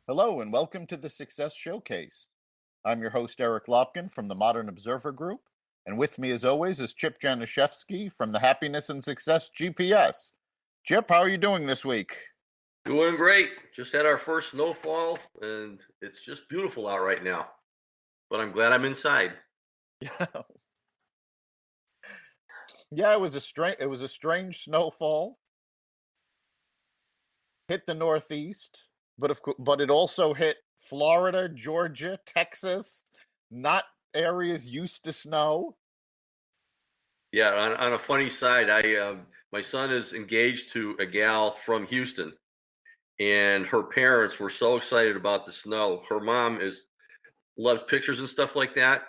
Hello and welcome to the Success Showcase. I'm your host, Eric Lopkin from the Modern Observer Group, and with me as always is Chip Janiszewski from the Happiness and Success GPS. Chip, how are you doing this week? Doing great. Just had our first snowfall, and it's just beautiful out right now. But I'm glad I'm inside. Yeah, yeah, it was a strange snowfall. Hit the Northeast, but it also hit Florida, Georgia, Texas, not areas used to snow. Yeah. On a funny side, my son is engaged to a gal from Houston, and her parents were so excited about the snow. Her mom is loves pictures and stuff like that.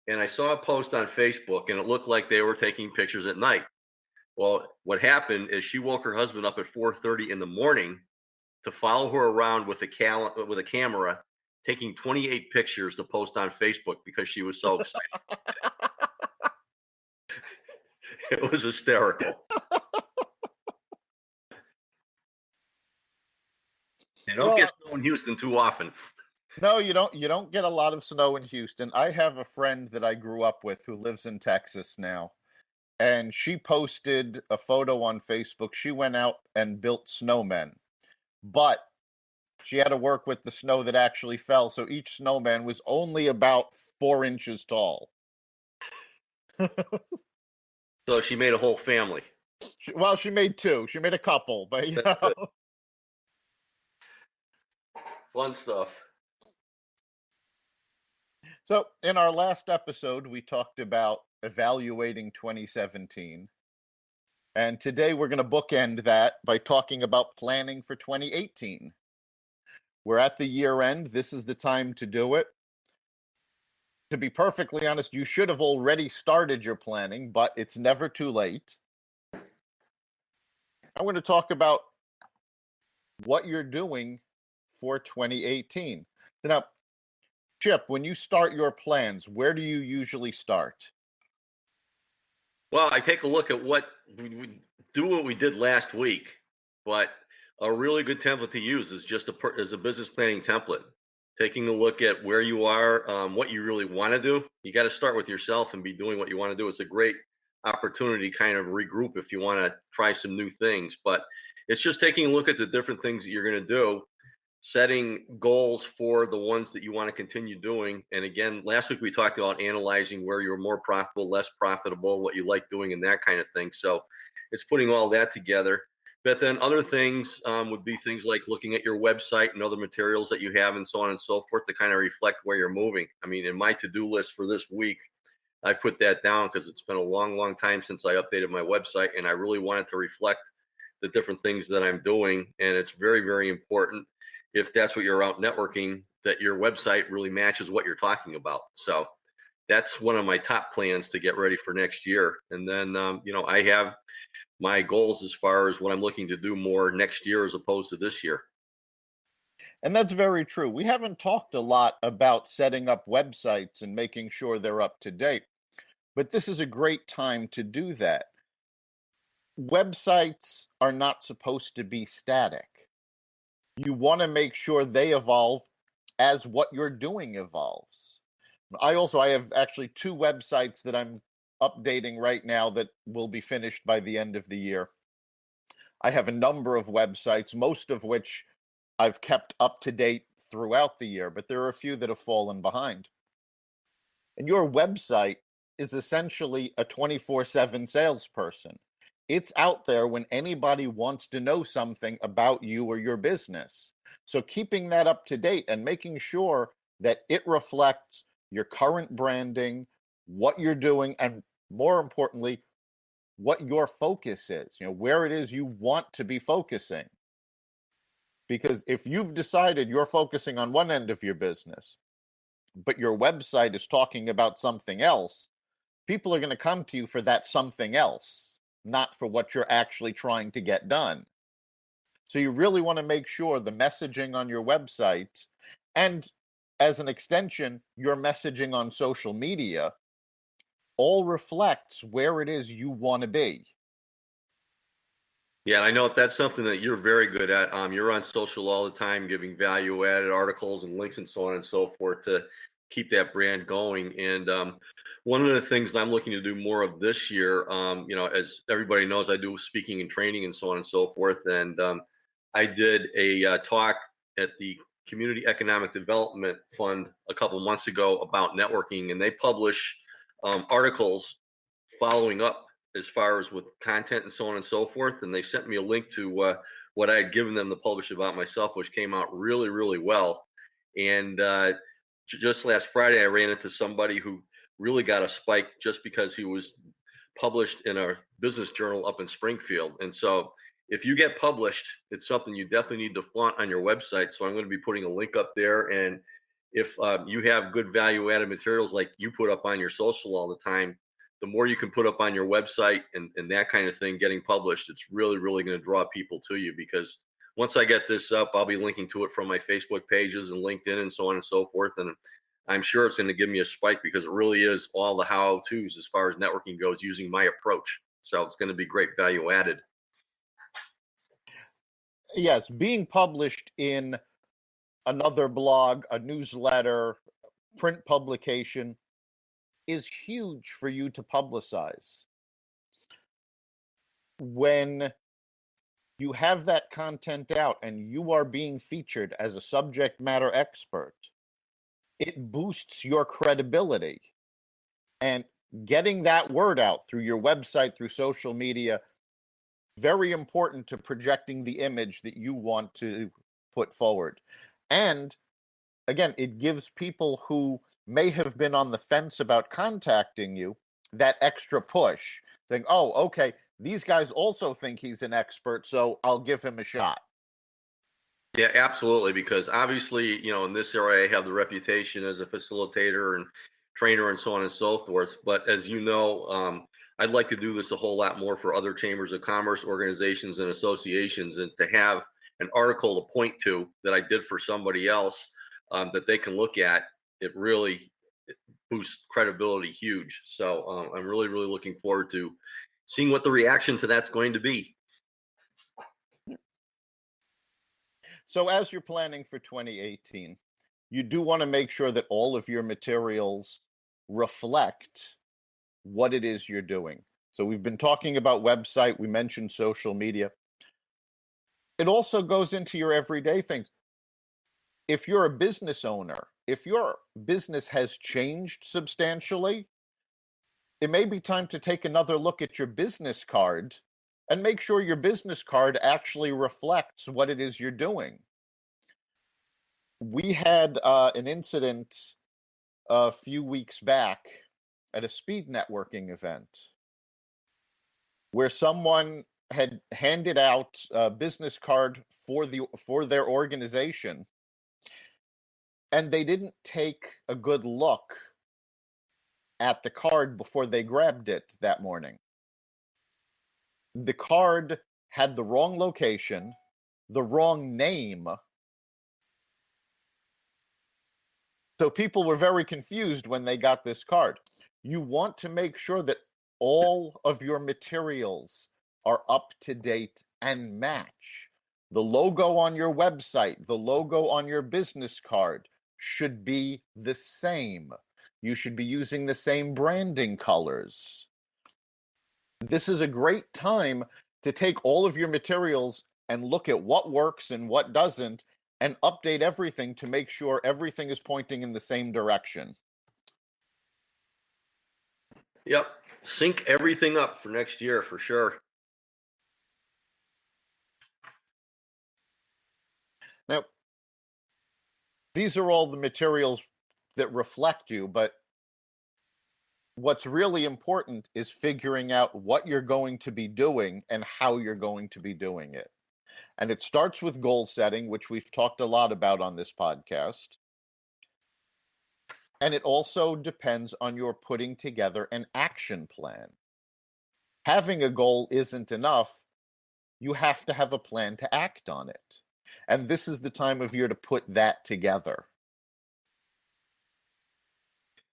And I saw a post on Facebook, and it looked like they were taking pictures at night. Well, what happened is she woke her husband up at 4:30 in the morning to follow her around with a camera, taking 28 pictures to post on Facebook because she was so excited. It was hysterical. They don't get Well, snow in Houston too often. no, you don't get a lot of snow in Houston. I have a friend that I grew up with who lives in Texas now, and she posted a photo on Facebook. She went out and built snowmen, but she had to work with the snow that actually fell, so each snowman was only about 4 inches tall. So she made a whole family. Well, she made two. She made a couple, but Fun stuff. So in our last episode, we talked about evaluating 2017. And today we're going to bookend that by talking about planning for 2018. We're at the year end. This is the time to do it. To be perfectly honest, you should have already started your planning, but it's never too late. I'm going to talk about what you're doing for 2018. Now, Chip, when you start your plans, where do you usually start? Well, I take a look at what we do what we did last week, but a really good template to use is just a business planning template. Taking a look at where you are, what you really want to do. You got to start with yourself and be doing what you want to do. It's a great opportunity to kind of regroup if you want to try some new things. But it's just taking a look at the different things that you're going to do, setting goals for the ones that you want to continue doing. And again, last week we talked about analyzing where you're more profitable, less profitable, what you like doing, and that kind of thing. So it's putting all that together. But then other things would be things like looking at your website and other materials that you have and so on and so forth to kind of reflect where you're moving. I mean, in my to-do list for this week, I've put that down because it's been a long, long time since I updated my website, and I really wanted to reflect the different things that I'm doing. And it's very, very important, if that's what you're out networking, that your website really matches what you're talking about. So that's one of my top plans to get ready for next year. And then, I have my goals as far as what I'm looking to do more next year as opposed to this year. And that's very true. We haven't talked a lot about setting up websites and making sure they're up to date, but this is a great time to do that. Websites are not supposed to be static. You want to make sure they evolve as what you're doing evolves. I have actually two websites that I'm updating right now that will be finished by the end of the year. I have a number of websites, most of which I've kept up to date throughout the year, but there are a few that have fallen behind. And your website is essentially a 24/7 salesperson. It's out there when anybody wants to know something about you or your business. So keeping that up to date and making sure that it reflects your current branding, what you're doing, and more importantly, what your focus is, where it is you want to be focusing. Because if you've decided you're focusing on one end of your business, but your website is talking about something else, people are going to come to you for that something else, not for what you're actually trying to get done. So you really want to make sure the messaging on your website, and as an extension, your messaging on social media, all reflects where it is you want to be. Yeah, I know that's something that you're very good at. You're on social all the time, giving value-added articles and links and so on and so forth to keep that brand going. And one of the things that I'm looking to do more of this year, as everybody knows, I do speaking and training and so on and so forth. And I did a talk at the Community Economic Development Fund a couple months ago about networking, and they publish articles following up as far as with content and so on and so forth. And they sent me a link to what I had given them to publish about myself, which came out really, really well. And just last Friday, I ran into somebody who really got a spike just because he was published in a business journal up in Springfield. And so if you get published, it's something you definitely need to flaunt on your website. So I'm going to be putting a link up there. And if you have good value added materials like you put up on your social all the time, the more you can put up on your website and that kind of thing getting published, it's really, really going to draw people to you. Because once I get this up, I'll be linking to it from my Facebook pages and LinkedIn and so on and so forth. And I'm sure it's going to give me a spike because it really is all the how-tos as far as networking goes using my approach. So it's going to be great value added. Yes, being published in another blog, a newsletter, print publication is huge for you to publicize. When you have that content out and you are being featured as a subject matter expert, it boosts your credibility. And getting that word out through your website, through social media, very important to projecting the image that you want to put forward. And again, it gives people who may have been on the fence about contacting you that extra push, saying, oh, okay, these guys also think he's an expert, so I'll give him a shot. Yeah, absolutely. Because obviously, in this area, I have the reputation as a facilitator and trainer and so on and so forth. But as you know, I'd like to do this a whole lot more for other chambers of commerce, organizations, and associations, and to have an article to point to that I did for somebody else that they can look at. It really boosts credibility huge. So I'm really, really looking forward to seeing what the reaction to that's going to be. So as you're planning for 2018, you do want to make sure that all of your materials reflect what it is you're doing. So we've been talking about website, we mentioned social media. It also goes into your everyday things. If you're a business owner, if your business has changed substantially, it may be time to take another look at your business card and make sure your business card actually reflects what it is you're doing. We had an incident a few weeks back at a speed networking event where someone had handed out a business card for their organization, and they didn't take a good look at the card before they grabbed it that morning. The card had the wrong location, the wrong name. So people were very confused when they got this card. You want to make sure that all of your materials are up to date and match. The logo on your website, the logo on your business card should be the same. You should be using the same branding colors. This is a great time to take all of your materials and look at what works and what doesn't, and update everything to make sure everything is pointing in the same direction. Yep. Sync everything up for next year for sure. Now, these are all the materials that reflect you, but what's really important is figuring out what you're going to be doing and how you're going to be doing it. And it starts with goal setting, which we've talked a lot about on this podcast. And it also depends on your putting together an action plan. Having a goal isn't enough. You have to have a plan to act on it. And this is the time of year to put that together.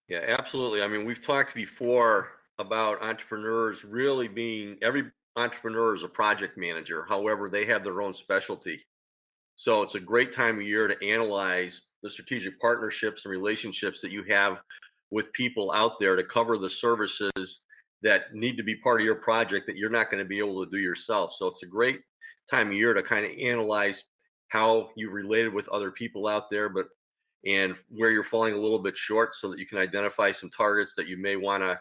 Yeah, absolutely. I mean, we've talked before about entrepreneurs really being, every entrepreneur is a project manager. However, they have their own specialty. So it's a great time of year to analyze the strategic partnerships and relationships that you have with people out there to cover the services that need to be part of your project that you're not going to be able to do yourself. So it's a great time of year to kind of analyze how you related with other people out there, but and where you're falling a little bit short so that you can identify some targets that you may want to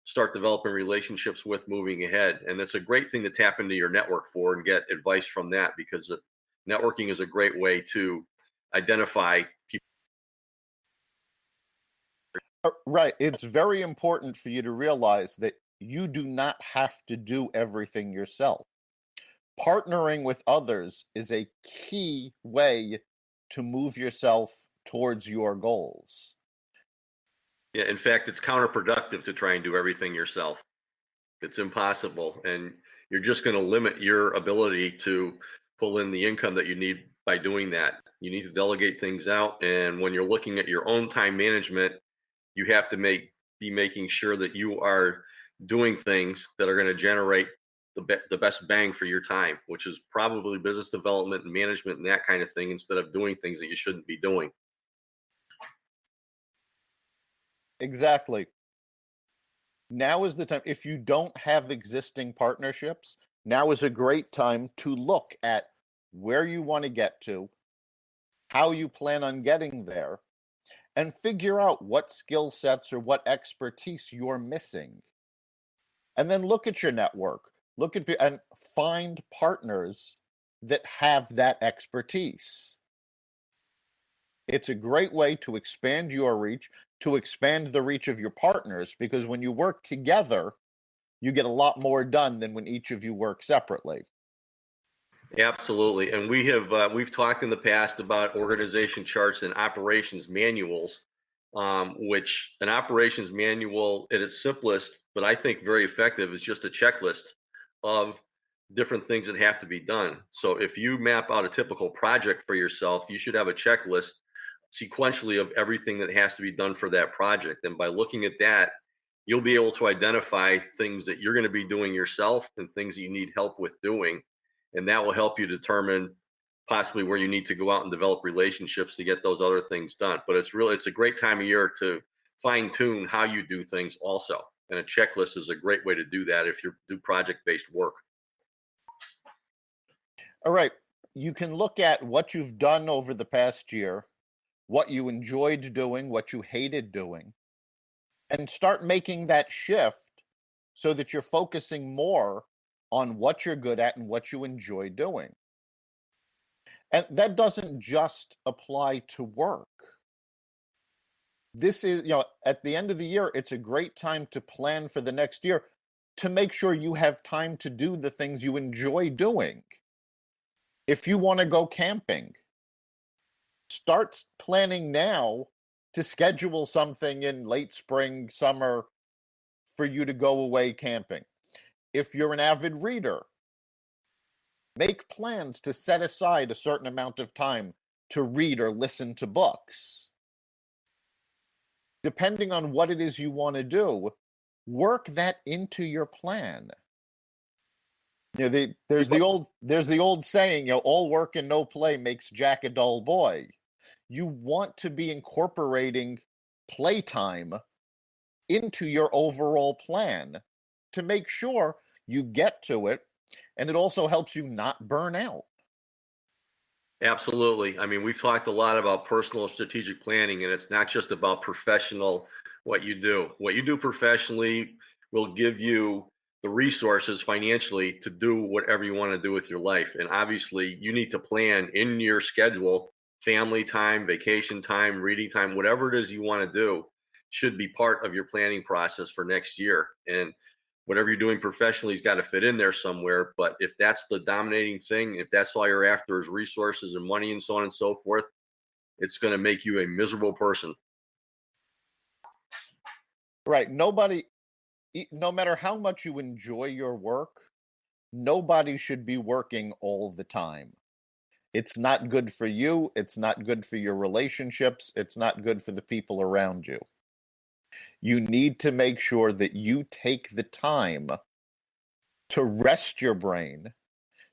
start developing relationships with moving ahead. And it's a great thing to tap into your network for and get advice from that, because networking is a great way to identify people. Right. It's very important for you to realize that you do not have to do everything yourself. Partnering with others is a key way to move yourself towards your goals. Yeah, in fact, it's counterproductive to try and do everything yourself. It's impossible. And you're just going to limit your ability to pull in the income that you need by doing that. You need to delegate things out. And when you're looking at your own time management, you have to be making sure that you are doing things that are going to generate the best bang for your time, which is probably business development and management and that kind of thing, instead of doing things that you shouldn't be doing. Exactly. Now is the time. If you don't have existing partnerships, now is a great time to look at where you want to get to, how you plan on getting there, and figure out what skill sets or what expertise you're missing. And then look at your network, look at and find partners that have that expertise. It's a great way to expand your reach, to expand the reach of your partners, because when you work together, you get a lot more done than when each of you work separately. Absolutely. And we've talked in the past about organization charts and operations manuals, which an operations manual at its simplest, but I think very effective, is just a checklist of different things that have to be done. So if you map out a typical project for yourself, you should have a checklist sequentially of everything that has to be done for that project. And by looking at that, you'll be able to identify things that you're going to be doing yourself and things that you need help with doing. And that will help you determine possibly where you need to go out and develop relationships to get those other things done. But it's a great time of year to fine tune how you do things also. And a checklist is a great way to do that if you do project-based work. All right. You can look at what you've done over the past year, what you enjoyed doing, what you hated doing, and start making that shift so that you're focusing more on what you're good at and what you enjoy doing. And that doesn't just apply to work. This is, at the end of the year, it's a great time to plan for the next year, to make sure you have time to do the things you enjoy doing. If you want to go camping, start planning now to schedule something in late spring, summer for you to go away camping. If you're an avid reader, make plans to set aside a certain amount of time to read or listen to books. Depending on what it is you want to do, work that into your plan. There's the old saying, all work and no play makes Jack a dull boy. You want to be incorporating playtime into your overall plan to make sure you get to it, and it also helps you not burn out. Absolutely. I mean, we've talked a lot about personal strategic planning, and it's not just about professional, what you do. What you do professionally will give you the resources financially to do whatever you want to do with your life. And obviously, you need to plan in your schedule, family time, vacation time, reading time, whatever it is you want to do should be part of your planning process for next year. And whatever you're doing professionally has got to fit in there somewhere. But if that's the dominating thing, if that's all you're after is resources and money and so on and so forth, it's going to make you a miserable person. Right. Nobody, no matter how much you enjoy your work, nobody should be working all the time. It's not good for you. It's not good for your relationships. It's not good for the people around you. You need to make sure that you take the time to rest your brain,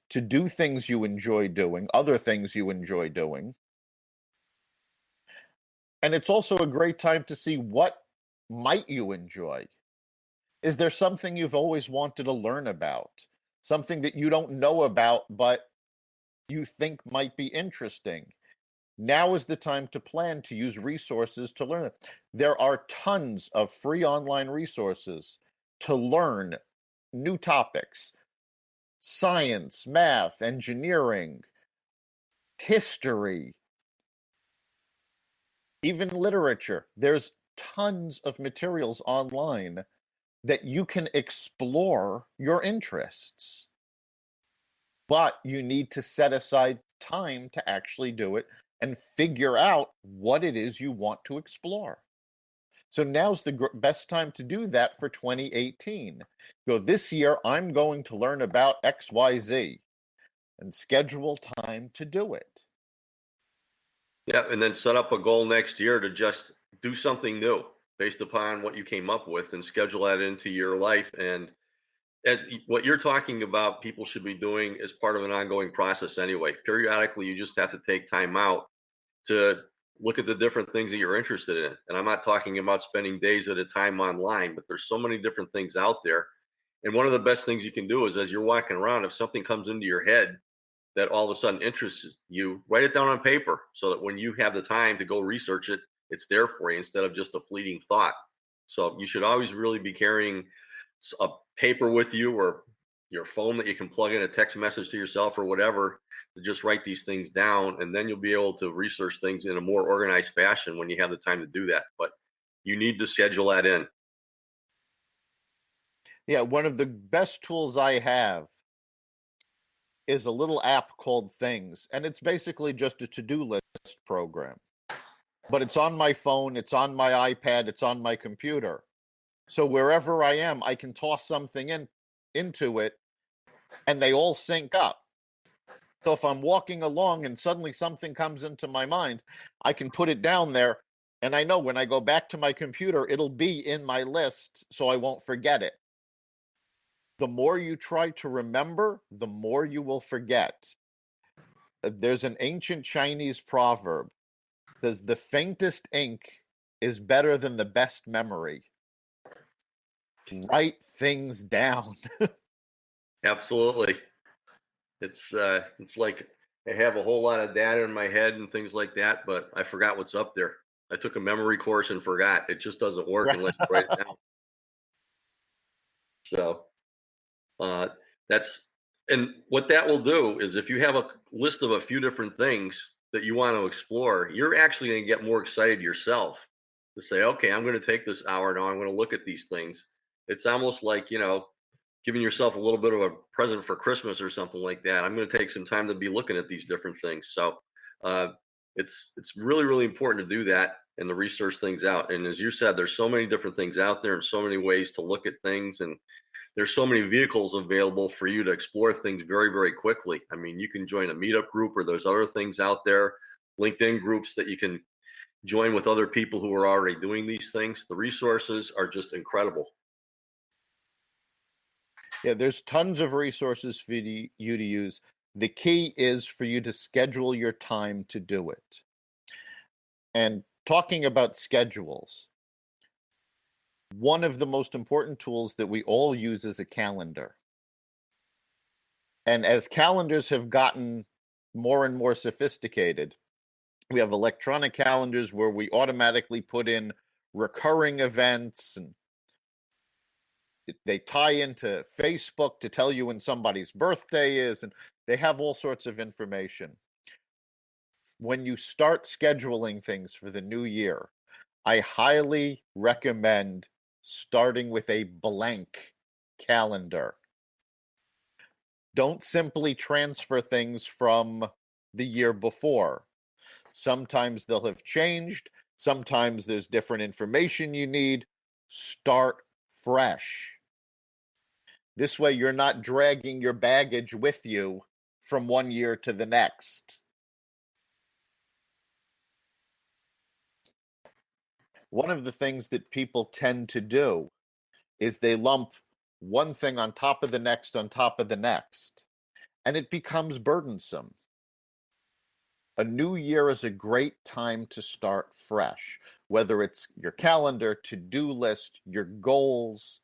to do things you enjoy doing, other things you enjoy doing. And it's also a great time to see what might you enjoy. Is there something you've always wanted to learn about? Something that you don't know about, but you think might be interesting? Now is the time to plan to use resources to learn it. There are tons of free online resources to learn new topics: science, math, engineering, history, even literature. There's tons of materials online that you can explore your interests. But you need to set aside time to actually do it and figure out what it is you want to explore. So now's the best time to do that for 2018. Go, this year, I'm going to learn about XYZ, and schedule time to do it. Yeah, and then set up a goal next year to just do something new based upon what you came up with and schedule that into your life. And what you're talking about, people should be doing as part of an ongoing process anyway. Periodically, you just have to take time out to look at the different things that you're interested in. And I'm not talking about spending days at a time online, but there's so many different things out there. And one of the best things you can do is, as you're walking around, if something comes into your head that all of a sudden interests you, write it down on paper so that when you have the time to go research it, it's there for you instead of just a fleeting thought. So you should always really be carrying a paper with you, or your phone that you can plug in a text message to yourself or whatever, to just write these things down. And then you'll be able to research things in a more organized fashion when you have the time to do that. But you need to schedule that in. Yeah, one of the best tools I have is a little app called Things, and it's basically just a to-do list program. But it's on my phone, it's on my iPad, it's on my computer. So wherever I am, I can toss something into it, and they all sync up. So if I'm walking along and suddenly something comes into my mind, I can put it down there, and I know when I go back to my computer, it'll be in my list, so I won't forget it. The more you try to remember, the more you will forget. There's an ancient Chinese proverb that says, the faintest ink is better than the best memory. Write things down. Absolutely. It's like I have a whole lot of data in my head and things like that, but I forgot what's up there. I took a memory course and forgot. It just doesn't work unless you write it down. So that's, and what that will do is, if you have a list of a few different things that you want to explore, you're actually going to get more excited yourself to say, okay, I'm going to take this hour now. I'm going to look at these things. It's almost like, giving yourself a little bit of a present for Christmas or something like that. I'm going to take some time to be looking at these different things. So it's really, really important to do that and to research things out. And as you said, there's so many different things out there and so many ways to look at things. And there's so many vehicles available for you to explore things very, very quickly. I mean, you can join a meetup group, or there's other things out there, LinkedIn groups that you can join with other people who are already doing these things. The resources are just incredible. Yeah, there's tons of resources for you to use. The key is for you to schedule your time to do it. And talking about schedules, one of the most important tools that we all use is a calendar. And as calendars have gotten more and more sophisticated, we have electronic calendars where we automatically put in recurring events, and they tie into Facebook to tell you when somebody's birthday is, and they have all sorts of information. When you start scheduling things for the new year, I highly recommend starting with a blank calendar. Don't simply transfer things from the year before. Sometimes they'll have changed. Sometimes there's different information you need. Start fresh. This way, you're not dragging your baggage with you from one year to the next. One of the things that people tend to do is they lump one thing on top of the next on top of the next, and it becomes burdensome. A new year is a great time to start fresh, whether it's your calendar, to-do list, your goals.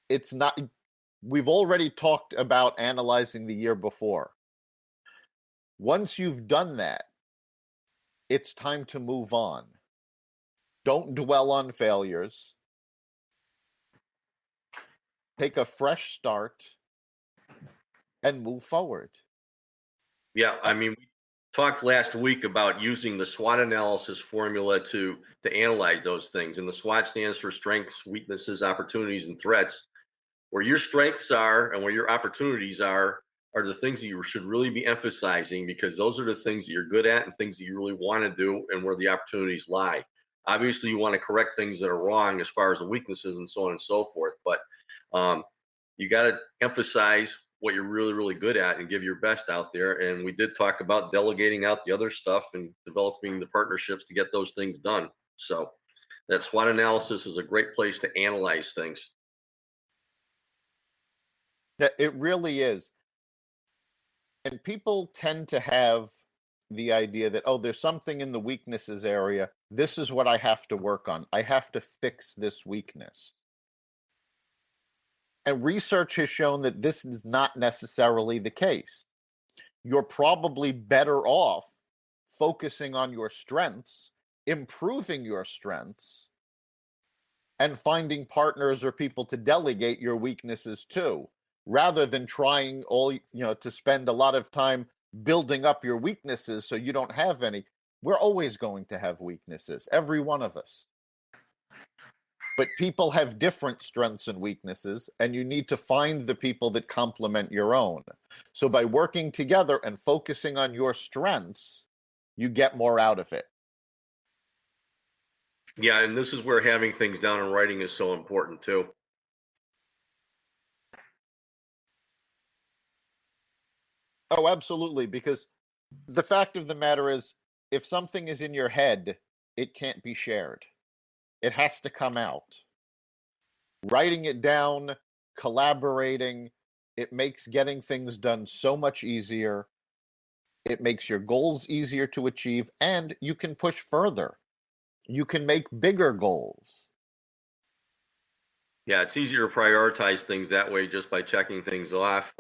It's not, we've already talked about analyzing the year before. Once you've done that, it's time to move on. Don't dwell on failures. Take a fresh start and move forward. Yeah, I mean, we talked last week about using the SWOT analysis formula to analyze those things. And the SWOT stands for strengths, weaknesses, opportunities, and threats. Where your strengths are and where your opportunities are the things that you should really be emphasizing, because those are the things that you're good at and things that you really want to do, and where the opportunities lie. Obviously, you want to correct things that are wrong as far as the weaknesses and so on and so forth. But you got to emphasize what you're really, really good at and give your best out there. And we did talk about delegating out the other stuff and developing the partnerships to get those things done. So that SWOT analysis is a great place to analyze things. It really is. And people tend to have the idea that, oh, there's something in the weaknesses area. This is what I have to work on. I have to fix this weakness. And research has shown that this is not necessarily the case. You're probably better off focusing on your strengths, improving your strengths, and finding partners or people to delegate your weaknesses to, rather than trying to spend a lot of time building up your weaknesses so you don't have any. We're always going to have weaknesses, every one of us. But people have different strengths and weaknesses, and you need to find the people that complement your own. So by working together and focusing on your strengths, you get more out of it. Yeah, and this is where having things down in writing is so important too. Oh, absolutely, because the fact of the matter is, if something is in your head, it can't be shared. It has to come out. Writing it down, collaborating, it makes getting things done so much easier. It makes your goals easier to achieve, and you can push further. You can make bigger goals. Yeah, it's easier to prioritize things that way just by checking things off.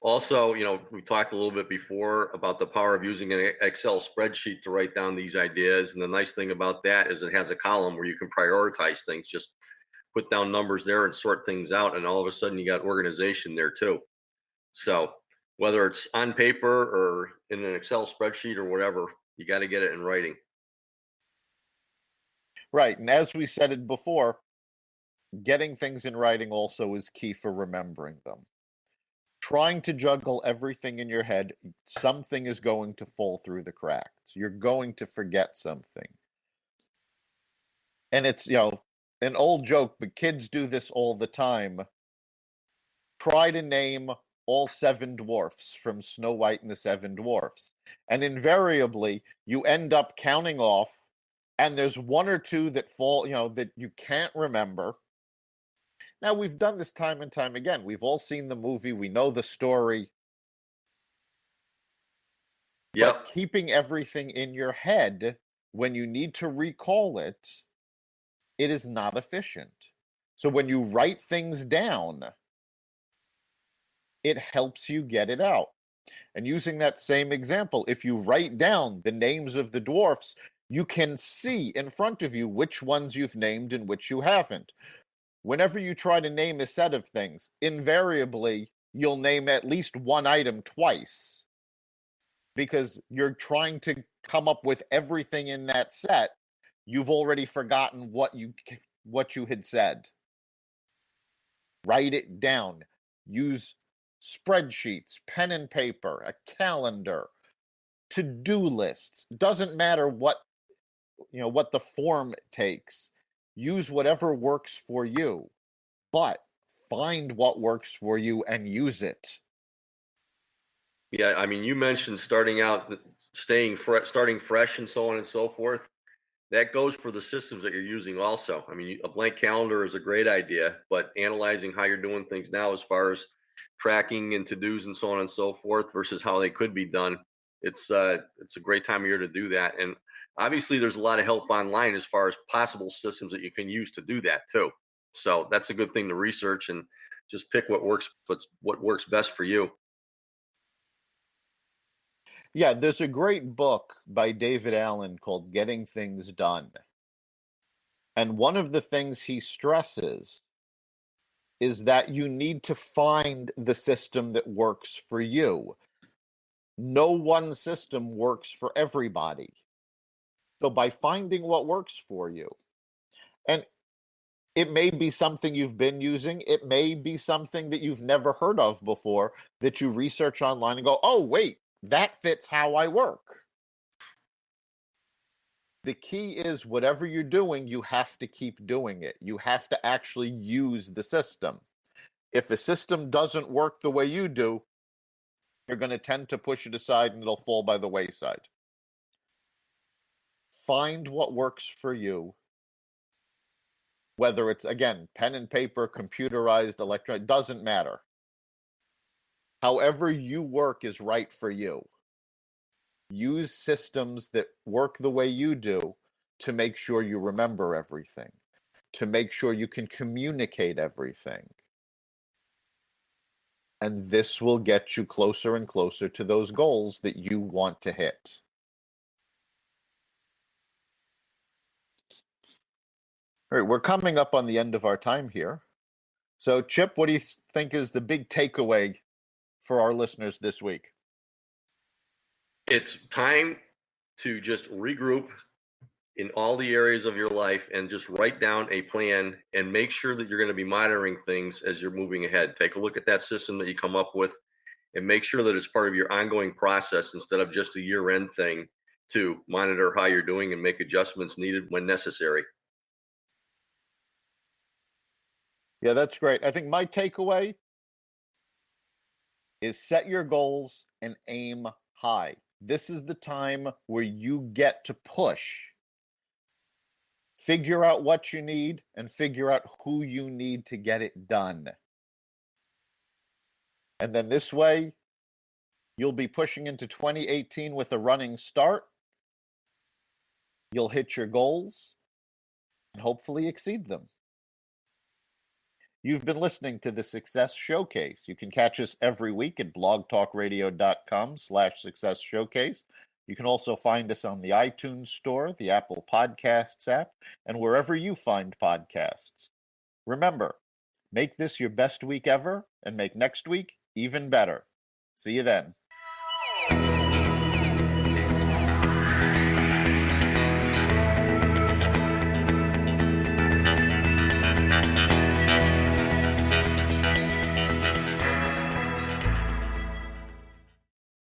Also, we talked a little bit before about the power of using an Excel spreadsheet to write down these ideas. And the nice thing about that is it has a column where you can prioritize things. Just put down numbers there and sort things out, and all of a sudden you got organization there too. So whether it's on paper or in an Excel spreadsheet or whatever, you got to get it in writing. Right. And as we said it before, getting things in writing also is key for remembering them. Trying to juggle everything in your head, something is going to fall through the cracks. You're going to forget something. And it's, an old joke, but kids do this all the time. Try to name all 7 dwarfs from Snow White and the 7 Dwarfs. And invariably, you end up counting off, and there's 1 or 2 that fall, that you can't remember. Now, we've done this time and time again. We've all seen the movie. We know the story. Yep. But keeping everything in your head when you need to recall it, it is not efficient. So when you write things down, it helps you get it out. And using that same example, if you write down the names of the dwarfs, you can see in front of you which ones you've named and which you haven't. Whenever you try to name a set of things, invariably, you'll name at least one item twice, because you're trying to come up with everything in that set. You've already forgotten what you had said. Write it down. Use spreadsheets, pen and paper, a calendar, to-do lists. Doesn't matter what the form takes. Use whatever works for you, but find what works for you and use it. Yeah, I mean, you mentioned starting out, starting fresh and so on and so forth. that goes for the systems that you're using also. I mean, a blank calendar is a great idea, but analyzing how you're doing things now as far as tracking and to-dos and so on and so forth versus how they could be done, it's a great time of year to do that. And obviously there's a lot of help online as far as possible systems that you can use to do that too. So that's a good thing to research and just pick what works best for you. Yeah, there's a great book by David Allen called Getting Things Done. And one of the things he stresses is that you need to find the system that works for you. No one system works for everybody. So by finding what works for you, and it may be something you've been using, it may be something that you've never heard of before that you research online and go, oh, wait, that fits how I work. The key is whatever you're doing, you have to keep doing it. You have to actually use the system. If a system doesn't work the way you do, you're going to tend to push it aside and it'll fall by the wayside. Find what works for you. Whether it's, again, pen and paper, computerized, electronic, doesn't matter. However you work is right for you. Use systems that work the way you do to make sure you remember everything, to make sure you can communicate everything. And this will get you closer and closer to those goals that you want to hit. All right, we're coming up on the end of our time here. So, Chip, what do you think is the big takeaway for our listeners this week? It's time to just regroup in all the areas of your life and just write down a plan and make sure that you're going to be monitoring things as you're moving ahead. Take a look at that system that you come up with and make sure that it's part of your ongoing process instead of just a year-end thing to monitor how you're doing and make adjustments needed when necessary. Yeah, that's great. I think my takeaway is set your goals and aim high. This is the time where you get to push. Figure out what you need and figure out who you need to get it done. And then this way, you'll be pushing into 2018 with a running start. You'll hit your goals and hopefully exceed them. You've been listening to the Success Showcase. You can catch us every week at blogtalkradio.com/Success Showcase. You can also find us on the iTunes Store, the Apple Podcasts app, and wherever you find podcasts. Remember, make this your best week ever and make next week even better. See you then.